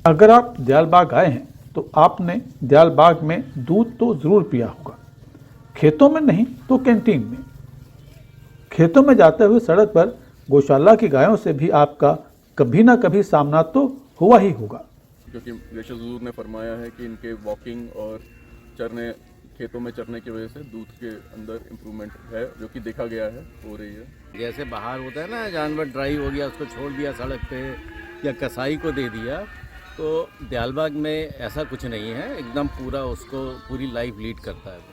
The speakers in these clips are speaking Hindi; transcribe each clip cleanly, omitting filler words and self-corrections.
अगर आप दयालबाग आए हैं तो आपने दयालबाग में दूध तो ज़रूर पिया होगा, खेतों में नहीं तो कैंटीन में। खेतों में जाते हुए सड़क पर गौशाला की गायों से भी आपका कभी ना कभी सामना तो हुआ ही होगा। क्योंकि यीशु हुजूर ने फरमाया है कि इनके वॉकिंग और चरने, खेतों में चरने की वजह से दूध के अंदर इम्प्रूवमेंट है, जो कि देखा गया है, हो रही है। जैसे बाहर होता है ना, जानवर ड्राई हो गया, उसको छोड़ दिया सड़क पे या कसाई को दे दिया, तो दयालबाग में ऐसा कुछ नहीं है, एकदम पूरा उसको पूरी लाइफ लीड करता है वो।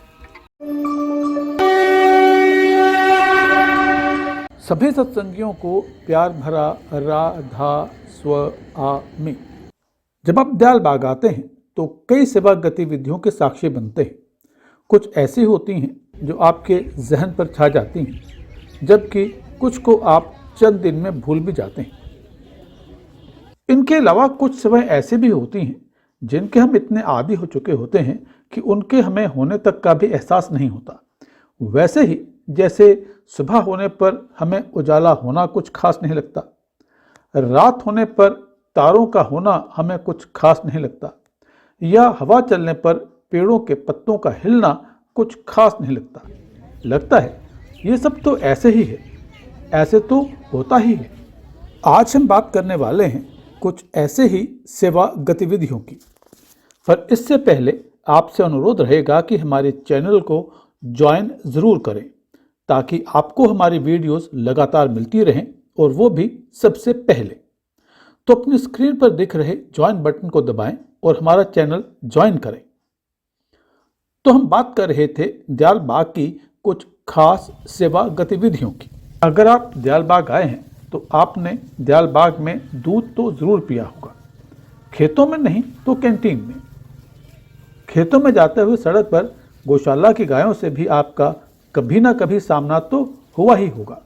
सभी सत्संगियों को प्यार भरा राधा स्वामी। जब आप दयालबाग आते हैं तो कई सेवा गतिविधियों के साक्षी बनते हैं। कुछ ऐसी होती हैं जो आपके जहन पर छा जाती हैं, जबकि कुछ को आप चंद दिन में भूल भी जाते हैं। इनके अलावा कुछ सेवाएं ऐसी भी होती हैं जिनके हम इतने आदी हो चुके होते हैं कि उनके हमें होने तक का भी एहसास नहीं होता। वैसे ही जैसे सुबह होने पर हमें उजाला होना कुछ खास नहीं लगता, रात होने पर तारों का होना हमें कुछ खास नहीं लगता, या हवा चलने पर पेड़ों के पत्तों का हिलना कुछ खास नहीं लगता है ये सब तो ऐसे ही है, ऐसे तो होता ही है। आज हम बात करने वाले हैं कुछ ऐसे ही सेवा गतिविधियों की, पर इससे पहले आपसे अनुरोध रहेगा कि हमारे चैनल को ज्वाइन ज़रूर करें ताकि आपको हमारी वीडियोस लगातार मिलती रहें, और वो भी सबसे पहले। तो अपनी स्क्रीन पर दिख रहे ज्वाइन बटन को दबाएं और हमारा चैनल ज्वाइन करें। तो हम बात कर रहे थे दयालबाग की कुछ खास सेवा गतिविधियों की। अगर आप दयालबाग आए हैं तो आपने दयालबाग में दूध तो ज़रूर पिया होगा, खेतों में नहीं तो कैंटीन में। खेतों में जाते हुए सड़क पर गौशाला की गायों से भी आपका कभी ना कभी सामना तो हुआ ही होगा।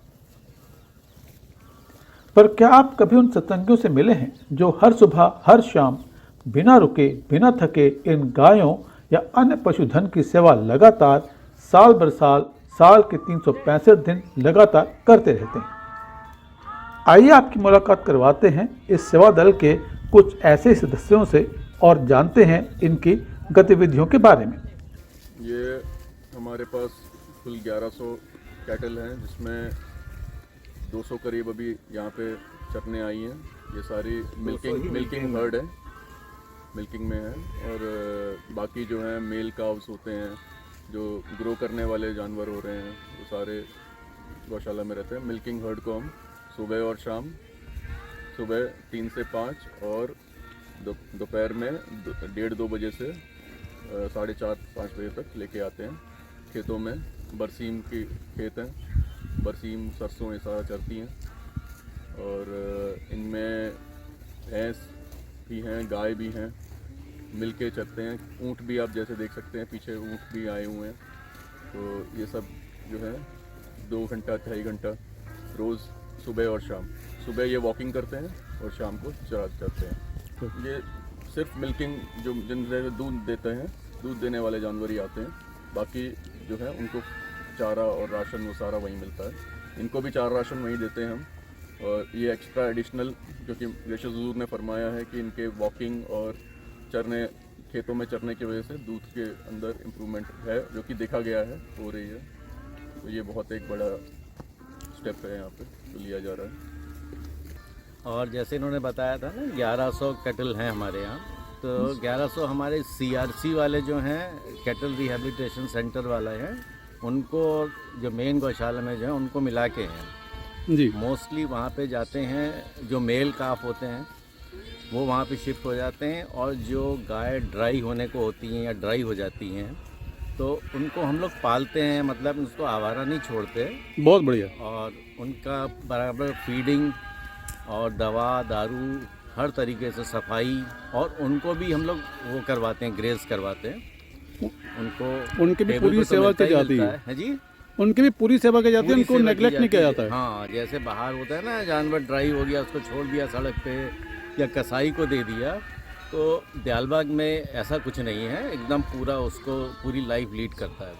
पर क्या आप कभी उन सत्संगियों से मिले हैं जो हर सुबह हर शाम बिना रुके बिना थके इन गायों या अन्य पशुधन की सेवा लगातार साल भर साल के 365 दिन लगातार करते रहते हैं? आइए आपकी मुलाकात करवाते हैं इस सेवा दल के कुछ ऐसे सदस्यों से और जानते हैं इनकी गतिविधियों के बारे में। ये हमारे पास कुल 1100 कैटल हैं, जिसमें 200 करीब अभी यहाँ पे चरने आई हैं। ये सारी मिल्किंग हर्ड है, मिल्किंग में है, और बाकी जो है मेल काव्स होते हैं जो ग्रो करने वाले जानवर हो रहे हैं, वो सारे गौशाला में रहते हैं। मिल्किंग हर्ड को हम सुबह और शाम, सुबह 3 से 5 और दोपहर में 1:30-2 बजे से 4:30-5 बजे तक लेके आते हैं। खेतों में बरसीम की खेत हैं, बरसीम सरसों ये सारा चरती हैं, और इनमें भैंस भी हैं, गाय भी हैं, मिलके चरते हैं। ऊँट भी आप जैसे देख सकते हैं, पीछे ऊँट भी आए हुए हैं। तो ये सब जो है 2 घंटा 2.5 घंटा रोज़ सुबह और शाम। सुबह ये वॉकिंग करते हैं और शाम को चरते हैं। ये सिर्फ मिल्किंग, जो जिनसे दूध देते हैं, दूध देने वाले जानवर ही आते हैं। बाकी जो है उनको चारा और राशन वो सारा वहीं मिलता है। इनको भी चारा राशन वहीं देते हैं हम, और ये एक्स्ट्रा एडिशनल, क्योंकि यीशु हुजूर ने फरमाया है कि इनके वॉकिंग और चरने, खेतों में चरने की वजह से दूध के अंदर इम्प्रूवमेंट है, जो कि देखा गया है, हो रही है। तो ये बहुत एक बड़ा स्टेप है यहाँ पे जो लिया जा रहा है। और जैसे इन्होंने बताया था ना, 1100 कैटल हैं हमारे यहाँ, तो 1100 हमारे CRC वाले जो हैं, कैटल रिहेबिलिटेशन सेंटर वाले हैं, उनको जो मेन गौशाला में जो है उनको मिला के हैं जी। मोस्टली वहाँ पे जाते हैं, जो मेल काफ होते हैं वो वहाँ पे शिफ्ट हो जाते हैं, और जो गाय ड्राई होने को होती हैं या ड्राई हो जाती हैं तो उनको हम लोग पालते हैं, मतलब उसको आवारा नहीं छोड़ते। बहुत बढ़िया। और उनका बराबर फीडिंग और दवा दारू हर तरीके से सफाई, और उनको भी हम लोग वो करवाते हैं, ग्रेस करवाते हैं उनको। उनकी भी पूरी सेवा की जाती है जी, उनकी भी पूरी सेवा की जाती है, उनको नेग्लेक्ट नहीं किया जाता है। हाँ, जैसे बाहर होता है ना, जानवर ड्राई हो गया, उसको छोड़ दिया सड़क पे या कसाई को दे दिया, तो दयालबाग में ऐसा कुछ नहीं है, एकदम पूरा उसको पूरी लाइफ लीड करता है।